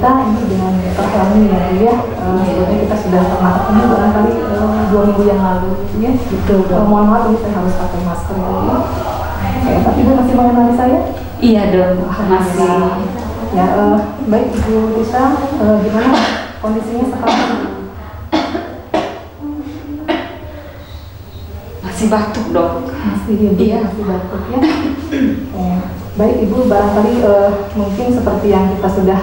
kita ini dengan Dr. Helmi ya Bu ya. Sebetulnya kita sudah pernah ketemu barangkali 2 minggu yang lalu ya. Betul. Mohon maaf ini saya harus pakai masker ya Bu. Oke, tapi Ibu masih mengenali saya? Iya dong, masih. Ya, baik Ibu Tisa, gimana kondisinya sekarang? Masih batuk dok. Masih ya Bu, masih batuk ya. Baik Ibu, barangkali mungkin seperti yang kita sudah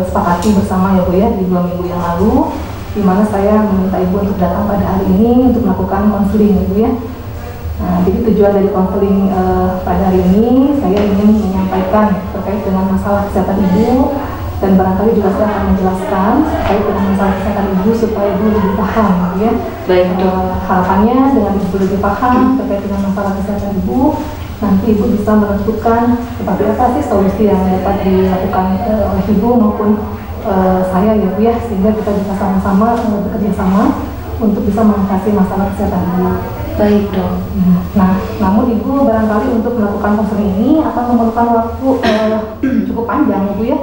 sepakati bersama ya Bu ya di 2 minggu yang lalu, di mana saya meminta Ibu untuk datang pada hari ini untuk melakukan konseling ya Bu ya. Nah, jadi tujuan dari konseling pada hari ini saya ingin menyampaikan terkait dengan masalah kesehatan Ibu, dan barangkali juga saya akan menjelaskan terkait dengan masalah kesehatan Ibu supaya Ibu lebih paham ya. Baik dok. Harapannya dengan Ibu lebih paham terkait dengan masalah kesehatan Ibu, nanti Ibu bisa menentukan seperti apa sih solusi yang dapat dilakukan oleh Ibu maupun saya ya Bu ya, sehingga kita bisa sama-sama bekerja sama untuk bisa mengatasi masalah kesehatan Ibu. Baik dok. Nah, namun Ibu barangkali untuk melakukan konseling ini akan memerlukan waktu cukup panjang ya Bu ya.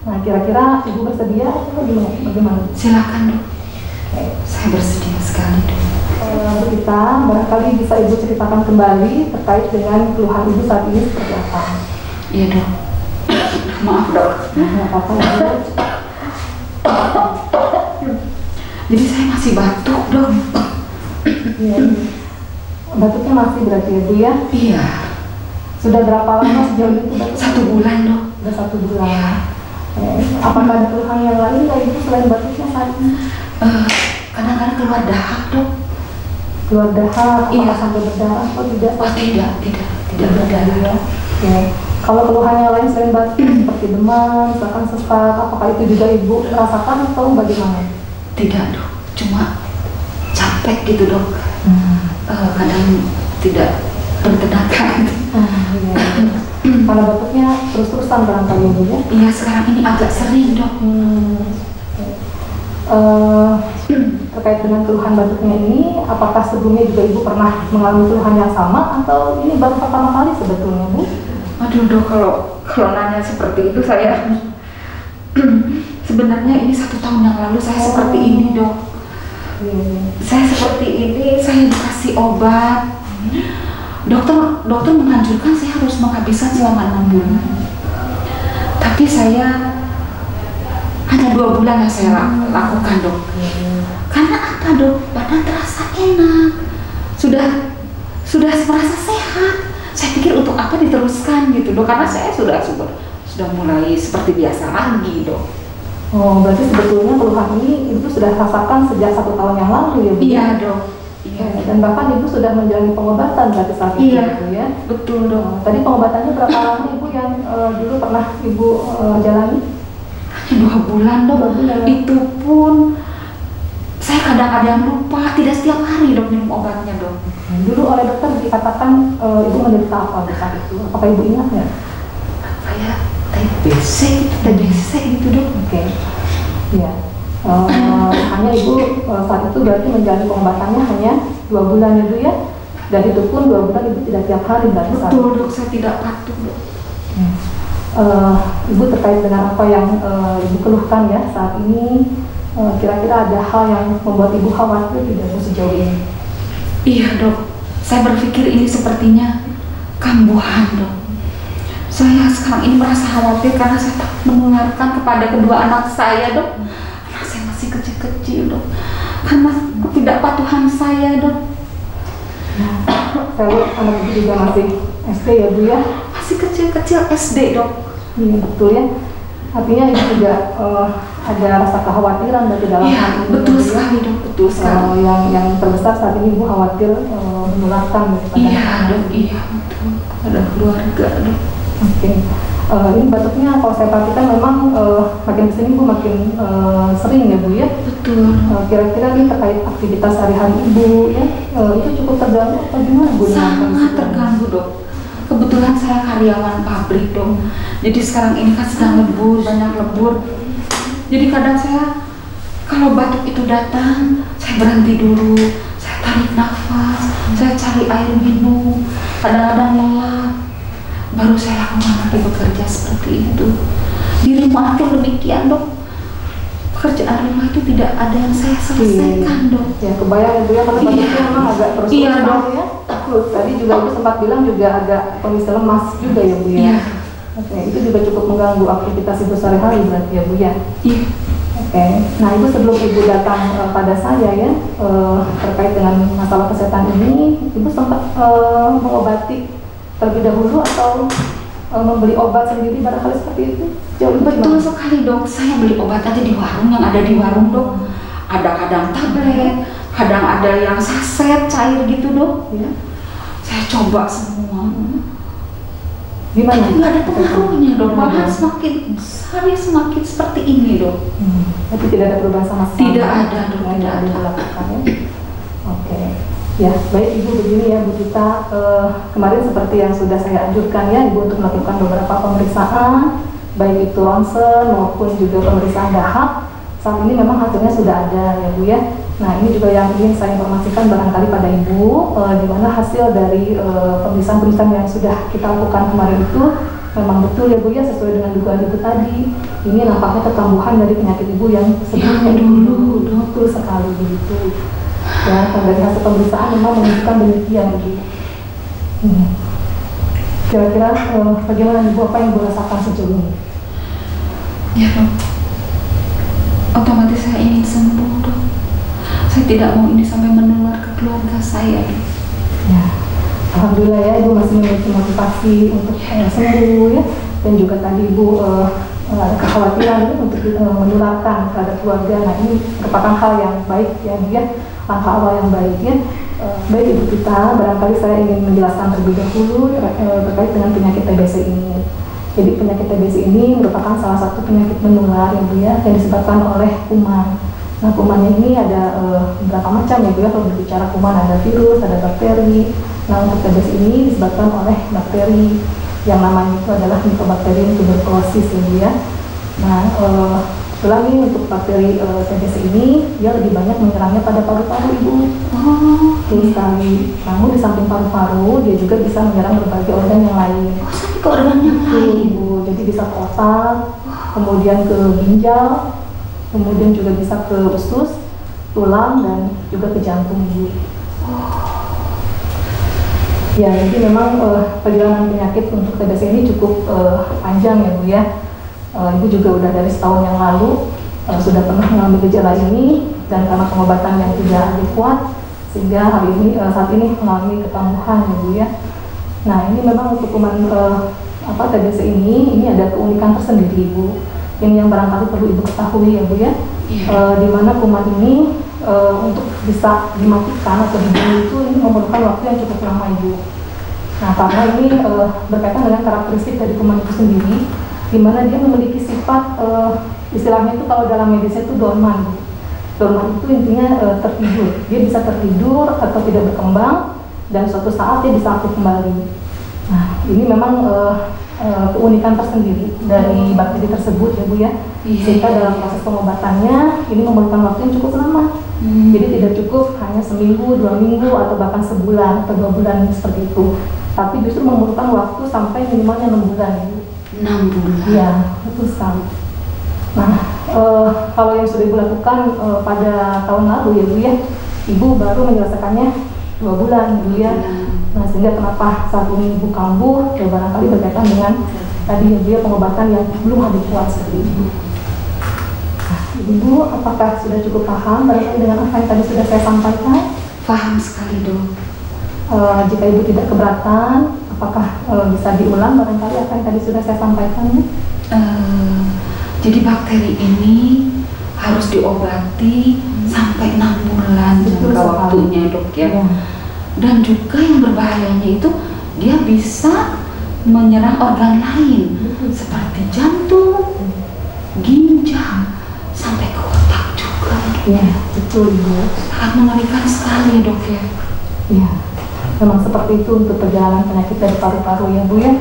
Nah, kira-kira Ibu bersedia atau bagaimana? Silakan dok. Saya bersedia sekali dok. Untuk kita, barangkali bisa Ibu ceritakan kembali terkait dengan keluhan Ibu saat ini seperti apa? Iya dok. Maaf dok. Nggak apa-apa ya Bu. Jadi saya masih batuk dok. Iya. Batuknya masih berarti ya Bu ya? Iya. Sudah berapa lama sejauh itu batuk? 1 bulan dok. Sudah 1 bulan. Apakah ada keluhan yang lain dari Ibu selain batuknya saat ini? Kadang-kadang keluar dahak dok. Keluar dahak, apakah Iya. sampai berdarah atau tidak? Oh tidak berdarah. Ya. Oke. Kalau keluhan yang lain selain batuk seperti demam, misalkan sesak, apakah itu juga Ibu rasakan atau bagaimana? Tidak dok. Cuma capek gitu dok. Kadang tidak bertenaga. Iya. Karena batuknya terus-terusan barangkali Ibu ya? Iya sekarang ini agak sering dok. Terkait dengan keluhan batuknya ini, apakah sebelumnya juga Ibu pernah mengalami keluhan yang sama atau ini baru pertama kali sebetulnya Bu? Aduh dok, kalau nanya seperti itu saya sebenarnya ini 1 tahun yang lalu saya seperti ini dok. Saya seperti ini, saya dikasih obat. Dokter menganjurkan saya harus menghabiskan selama 6 bulan. Tapi saya hanya 2 bulan yang saya lakukan dok. Karena apa dok? Badan terasa enak, sudah merasa sehat. Saya pikir untuk apa diteruskan gitu dok? Karena saya sudah mulai seperti biasa lagi dok. Oh, berarti sebetulnya keluhan ini Ibu sudah rasakan sejak 1 tahun yang lalu ya Bu? Iya dok. Iya. Dan bahkan Ibu sudah menjalani pengobatan berarti saat itu ya? Betul dok. Tadi pengobatannya berapa lama Ibu yang dulu pernah Ibu jalani? Hanya 2 bulan dok. 2 bulan. Itu pun saya kadang ada yang lupa, tidak setiap hari dok minum obatnya dok. Dulu oleh dokter dikatakan Ibu menderita apa saat itu? Apakah Ibu ingat nggak? Kayak TBC gitu dok. Oke. Iya. Hanya Ibu saat itu berarti menjalani pengobatannya hanya 2 bulan ya Bu ya? Dan itu pun 2 bulan Ibu tidak tiap hari berarti saat Betul dok, saya tidak patuh dok. Ibu terkait dengan apa yang Ibu keluhkan ya saat ini, kira-kira ada hal yang membuat Ibu khawatir tidak Bu sejauh ini? Iya dok, saya berpikir ini sepertinya kambuhan dok. Saya sekarang ini merasa khawatir karena saya takut menularkan kepada kedua anak saya dok. Anak saya masih kecil-kecil dok, karena ketidakpatuhan saya dok. Saya lihat anak Ibu juga masih SD ya Bu ya? Masih kecil-kecil SD dok. Iya betul ya. Artinya Ibu juga ada rasa kekhawatiran berarti dalam hal ini. Betul sekali dok, betul sekali. Yang terbesar saat ini Ibu khawatir menularkan kepada iya dok, iya betul, pada keluarga dok. Oke. Ini batuknya kalau saya perhatikan memang makin kesini Bu makin sering ya Bu ya? Betul. Kira-kira ini terkait aktivitas sehari-hari Ibu ya, itu cukup terganggu atau gimana Bu? Sangat terganggu dok. Kebetulan saya karyawan pabrik dok. Jadi sekarang ini kan sedang lembur, banyak lembur. Jadi kadang saya kalau batuk itu datang, saya berhenti dulu, saya tarik nafas, saya cari air minum, kadang-kadang lelah. Baru saya lakukan lagi bekerja seperti itu. Di rumah pun demikian dok. Pekerjaan rumah itu tidak ada yang saya selesaikan dok. Ya kebayang Ibu ya, karena batuknya memang agak terus Iya dok. ya. Tadi juga Ibu sempat bilang juga agak kondisi lemas juga ya Bu ya. Iya. Oke, itu juga cukup mengganggu aktivitas Ibu sehari-hari berarti ya Bu ya. Iya. Oke, nah Ibu sebelum Ibu datang pada saya ya terkait dengan masalah kesehatan ini, Ibu sempat mengobati terlebih dahulu atau membeli obat sendiri barangkali seperti itu? Jauh lebih Betul sekali dok, saya beli obat aja di warung yang ada di warung dok. Ada kadang tablet, kadang ada yang saset cair gitu dok. Ya. Saya coba semua. Gimana? Tapi nggak ada pengaruhnya dok, malah semakin hari semakin seperti ini dok. Tapi tidak ada perubahan sama sekali. Tidak ada dok, Yang tidak ada. dilakukan ya. Oke. Ya, baik Ibu, begini ya Bu Tita, kemarin seperti yang sudah saya anjurkan ya Ibu untuk melakukan beberapa pemeriksaan, baik itu ronsen maupun juga pemeriksaan dahak. Saat ini memang hasilnya sudah ada ya Bu ya. Nah ini juga yang ingin saya informasikan barangkali pada Ibu, di mana hasil dari pemeriksaan-pemeriksaan yang sudah kita lakukan kemarin itu memang betul ya Bu ya, sesuai dengan dugaan Ibu tadi. Ini nampaknya kekambuhan dari penyakit Ibu yang sebelumnya dulu, betul sekali begitu. Ya, dari hasil pemeriksaan memang menunjukkan demikian Ibu. Kira-kira bagaimana Ibu, apa yang Ibu rasakan sejauh ini? Ya dok, otomatis saya ingin sembuh dok. Saya tidak mau ini sampai menular ke keluarga saya dok. Ya, alhamdulillah ya Ibu masih memiliki motivasi untuk sembuh ya, dan juga tadi Ibu ada kekhawatiran ya, untuk menularkan kepada keluarga. Nah ini merupakan hal yang baik ya Bu ya, langkah awal yang baik ya. Baik Ibu Tita, barangkali saya ingin menjelaskan terlebih dahulu terkait dengan penyakit TBC ini. Jadi penyakit TBC ini merupakan salah satu penyakit menular ya Bu ya, yang disebabkan oleh kuman. Nah kumannya ini ada beberapa macam ya Bu ya, kalau berbicara kuman ada virus, ada bakteri. Nah untuk TBC ini disebabkan oleh bakteri yang namanya itu adalah Mycobacterium tuberculosis ya Bu ya. Nah setelah ini untuk bakteri TBC ini dia lebih banyak menyerangnya pada paru-paru Ibu. Betul sekali. Namun di samping paru-paru dia juga bisa menyerang berbagai organ yang lain. Sampai ke organ yang lain Ibu. Jadi bisa ke otak, kemudian ke ginjal, kemudian juga bisa ke usus, tulang, dan juga ke jantung Ibu. Ya, jadi memang perjalanan penyakit untuk TBC ini cukup panjang ya Bu ya. Ibu juga udah dari setahun yang lalu sudah pernah mengalami gejala ini, dan karena pengobatan yang tidak adekuat sehingga hari ini saat ini mengalami kekambuhan ya Bu ya. Nah ini memang untuk kuman TBC ini ada keunikan tersendiri Ibu. Ini yang barangkali perlu Ibu ketahui ya Bu ya. Di mana kuman ini untuk bisa dimatikan atau dibunuh itu ini memerlukan waktu yang cukup lama Ibu. Nah karena ini berkaitan dengan karakteristik dari kuman itu sendiri, di mana dia memiliki sifat istilahnya itu kalau dalam medisnya itu dorman. Dorman itu intinya tertidur. Dia bisa tertidur atau tidak berkembang, dan suatu saat dia bisa aktif kembali. Nah ini memang keunikan tersendiri dari bakteri tersebut ya Bu ya. Sehingga dalam proses pengobatannya ini memerlukan waktu yang cukup lama. Jadi tidak cukup hanya seminggu, 2 minggu, atau bahkan sebulan atau 2 bulan seperti itu. Tapi justru memerlukan waktu sampai minimalnya 6 bulan ya Bu. 6 bulan. Iya, betul sekali. Nah, kalau yang sudah Ibu lakukan pada tahun lalu ya Bu ya, Ibu baru menyelesaikannya 2 bulan Bu ya. Nah, sehingga kenapa saat ini Ibu kambuh, ya barangkali berkaitan dengan tadi ya Bu ya, pengobatan yang belum adekuat seperti itu. Nah, Ibu apakah sudah cukup paham barangkali dengan apa yang tadi sudah saya sampaikan? Paham sekali dok. Jika Ibu tidak keberatan, apakah bisa diulang barangkali apa yang tadi sudah saya sampaikan? Jadi bakteri ini harus diobati sampai 6 bulan jangka waktunya dok ya. Dan juga yang berbahayanya itu dia bisa menyerang organ lain seperti jantung, ginjal, sampai ke otak juga. Ya, betul Ibu. Sangat mengerikan sekali dok ya. Ya, memang seperti itu untuk perjalanan penyakit dari paru-paru ya Bu ya.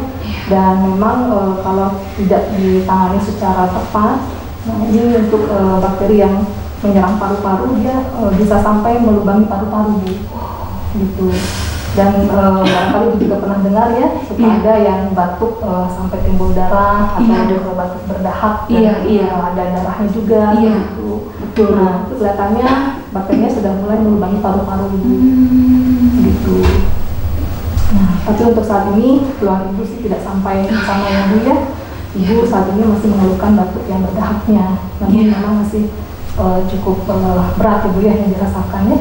Dan memang kalau tidak ditangani secara tepat, nah ini untuk bakteri yang menyerang paru-paru dia bisa sampai melubangi paru-paru Bu. Gitu. Dan barangkali Ibu juga pernah dengar ya, suka ada yang batuk sampai timbul darah atau batuk berdahak, ada darahnya juga, gitu. Betul. Nah, itu kelihatannya bakterinya sudah mulai melubangi paru-paru Ibu, gitu. Nah, tapi untuk saat ini keluhan Ibu sih tidak sampai ke sana ya Bu ya. Ibu saat ini masih mengeluhkan batuk yang berdahaknya, namun memang masih cukup berat Ibu ya yang dirasakan ya.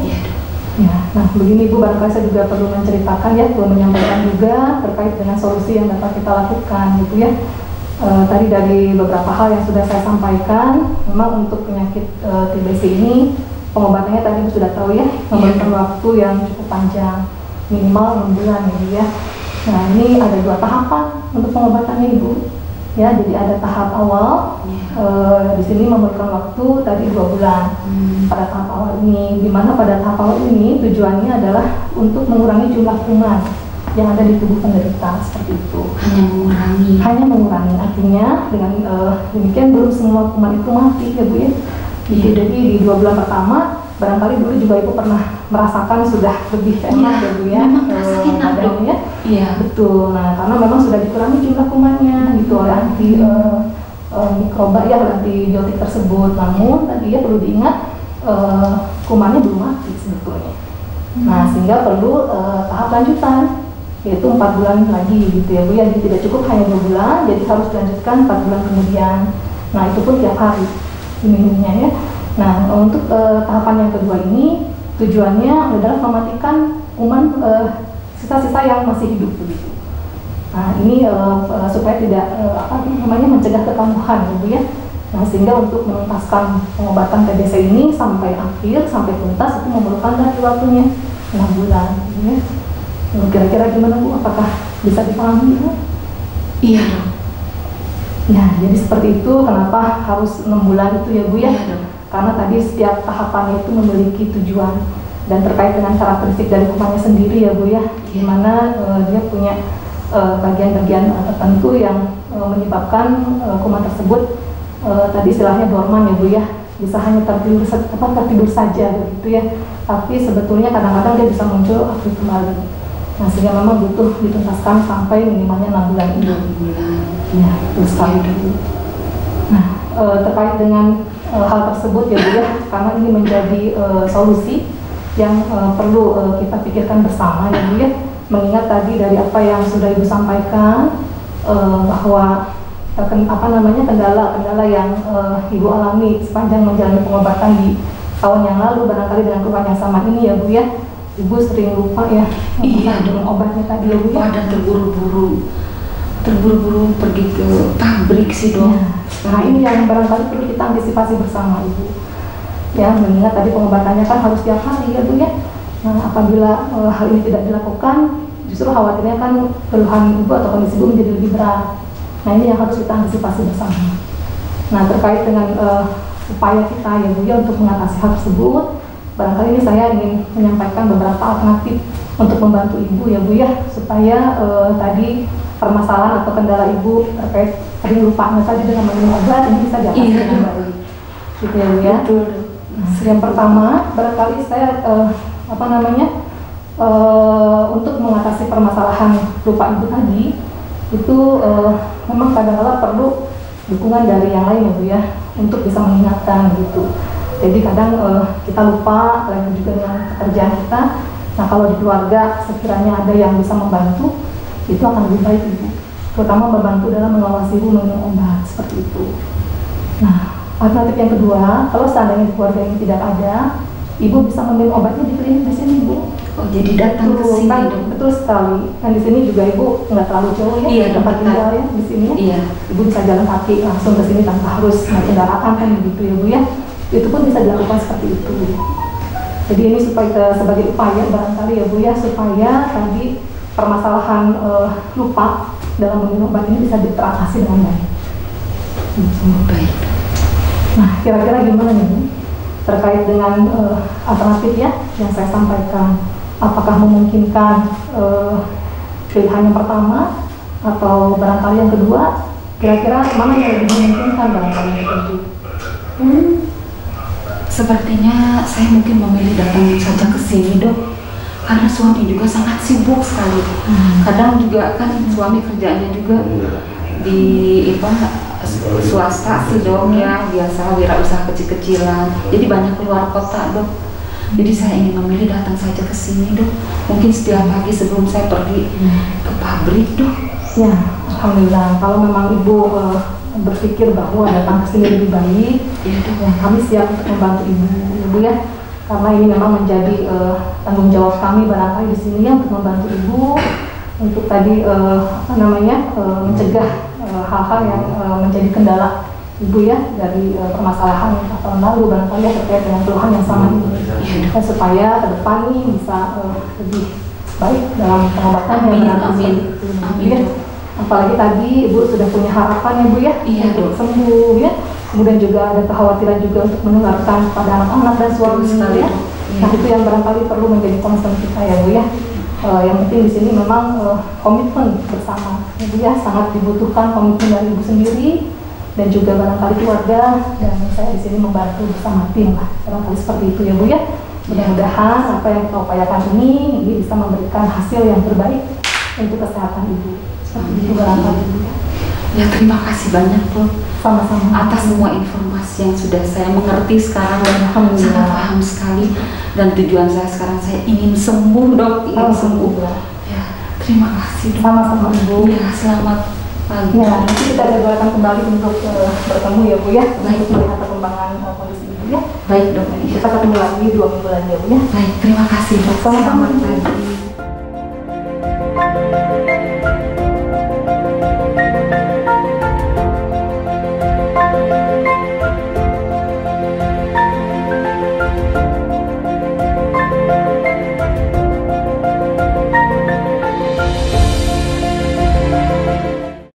Ya, nah begini Bu, barangkali saya juga perlu menceritakan ya, perlu menyampaikan juga terkait dengan solusi yang dapat kita lakukan gitu ya. Tadi dari beberapa hal yang sudah saya sampaikan, memang untuk penyakit TBC ini pengobatannya tadi Ibu sudah tahu ya, memerlukan waktu yang cukup panjang, minimal 6 bulan ya. Nah ini ada 2 tahapan untuk pengobatannya Ibu. Ya, jadi ada tahap awal, di sini memerlukan waktu tadi 2 bulan pada tahap awal ini, di mana pada tahap awal ini tujuannya adalah untuk mengurangi jumlah kuman yang ada di tubuh penderita, seperti itu. Hanya mengurangi, artinya dengan demikian belum semua kuman itu mati ya Bu ya. Jadi di 2 bulan pertama, barangkali dulu juga Ibu pernah merasakan sudah lebih enak ya Bu ya, badannya. Iya, betul. Nah, karena memang sudah dikurangi jumlah kumannya gitu oleh anti mikroba ya, antibiotik tersebut. Namun tadi ya perlu diingat kumannya belum mati sebetulnya. Nah, sehingga perlu tahap lanjutan, yaitu 4 bulan lagi gitu ya Bu ya. Jadi tidak cukup hanya 2 bulan, jadi harus dilanjutkan 4 bulan kemudian. Nah, itu pun tiap hari diminumnya ya. Nah, untuk tahapan yang kedua ini tujuannya adalah mematikan kuman sisa-sisa yang masih hidup begitu. Nah, ini supaya tidak mencegah kekambuhan gitu ya. Nah, sehingga untuk menuntaskan pengobatan TBC ini sampai akhir, sampai tuntas itu memerlukan lagi waktunya 6 bulan gitu ya. Kira-kira gimana Bu? Apakah bisa dipahami ya? Iya dong. Ya, jadi seperti itu. Kenapa harus 6 bulan itu ya Bu ya? Karena tadi setiap tahapannya itu memiliki tujuan dan terkait dengan karakteristik dari kumannya sendiri ya Bu ya, dimana dia punya bagian-bagian tertentu yang menyebabkan kuman tersebut tadi istilahnya dorman ya Bu ya, bisa hanya tertidur saja begitu ya, tapi sebetulnya kadang-kadang dia bisa muncul aktif kembali. Nah, sehingga memang butuh dituntaskan sampai minimalnya 6 bulan ini. 6 bulan. Ya, betul sekali. Nah, terkait dengan hal tersebut ya Bu ya, karena ini menjadi solusi yang perlu kita pikirkan bersama ya Bu ya, mengingat tadi dari apa yang sudah Ibu sampaikan bahwa kendala yang Ibu alami sepanjang menjalani pengobatan di tahun yang lalu, barangkali dengan keluhan yang sama ini ya Bu ya, Ibu sering lupa ya dengan obatnya tadi ya Bu ya, dan terburu-buru pergi ke pabrik sih Dok. Nah, ini yang barangkali perlu kita antisipasi bersama Ibu ya, mengingat tadi pengobatannya kan harus tiap hari ya Bu ya. Nah, apabila hal ini tidak dilakukan, justru khawatirnya kan keluhan Ibu atau kondisi Ibu menjadi lebih berat. Nah, ini yang harus kita antisipasi bersama. Nah, terkait dengan upaya kita ya Bu ya untuk mengatasi hal tersebut, barangkali ini saya ingin menyampaikan beberapa alternatif untuk membantu Ibu ya Bu ya, supaya tadi permasalahan atau kendala Ibu terkait sering lupanya tadi dengan minum obat ini bisa diatasi dengan baik gitu ya Bu ya. Yang pertama, barangkali saya untuk mengatasi permasalahan lupa Ibu tadi itu memang kadang-kadang perlu dukungan dari yang lain ya Bu ya, untuk bisa mengingatkan gitu. Jadi kadang kita lupa, lain juga dengan pekerjaan kita. Nah, kalau di keluarga sekiranya ada yang bisa membantu, itu akan lebih baik Ibu, terutama membantu dalam mengawasi Ibu minum obat seperti itu. Nah, alternatif yang kedua, kalau seandainya di keluarga ini tidak ada, Ibu bisa meminum obatnya di klinik di sini Bu. Oh, jadi datang ke sini Dok. Betul sekali. Dan di sini juga Ibu nggak terlalu jauh ya, iya, tempat tinggal ya di sini. Iya. Ibu bisa jalan kaki langsung ke sini tanpa harus naik kendaraan kan begitu ya Bu ya. Itu pun bisa dilakukan seperti itu. Jadi ini supaya sebagai upaya barangkali ya Bu ya, supaya tadi permasalahan lupa dalam meminum obat ini bisa teratasi dengan baik. Baik. Nah, kira-kira gimana nih Bu terkait dengan alternatif ya yang saya sampaikan? Apakah memungkinkan pilihan yang pertama atau barangkali yang kedua? Kira-kira mana yang lebih memungkinkan barangkali yang kedua? Sepertinya saya mungkin memilih datang saja ke sini Dok, karena suami juga sangat sibuk sekali. Kadang juga kan suami kerjanya juga di swasta sih dok ya, biasa wirausaha kecil-kecilan, jadi banyak keluar kota dok. Jadi saya ingin memilih datang saja ke sini dok, mungkin setiap pagi sebelum saya pergi ke pabrik dok. Ya, alhamdulillah. Kalau memang ibu berpikir bahwa datang ke sini lebih baik, ya, kami siap untuk membantu ibu ya. Karena ini memang menjadi tanggung jawab kami barangkali di sini ya, untuk membantu ibu untuk tadi mencegah hal-hal yang menjadi kendala ibu ya dari permasalahan tahun lalu barangkali ya, terkait dengan keluhan yang sama ini, supaya ke depan nih bisa lebih baik dalam pengobatannya. Amin. Ya. Apalagi tadi ibu sudah punya harapan ya bu ya, untuk sembuh ya. Kemudian juga ada kekhawatiran juga untuk menularkan pada anak-anak dan suami ya. Nah itu yang barangkali perlu menjadi concern kita ya bu ya. Yang penting di sini memang komitmen bersama ibu ya, sangat dibutuhkan komitmen dari ibu sendiri dan juga barangkali keluarga, dan saya di sini membantu bersama tim lah, barangkali seperti itu ya bu ya. Mudah-mudahan apa yang kita upayakan ini bisa memberikan hasil yang terbaik untuk kesehatan ibu. Seperti itu barangkali ibu ya. Ya terima kasih banyak dok. Sama-sama atas semua informasi yang sudah saya mengerti sekarang dan sangat paham sekali, dan tujuan saya sekarang saya ingin sembuh dok, ingin sembuh. Ya terima kasih dok. Sama-sama ibu. Ya selamat pagi. Ya nanti kita jadwalkan kembali untuk bertemu ya bu ya, untuk melihat perkembangan kondisi ibu ya. Baik dok. Kita ketemu lagi 2 minggu lagi ya bu ya. Baik terima kasih dok. Sama-sama. Selamat pagi.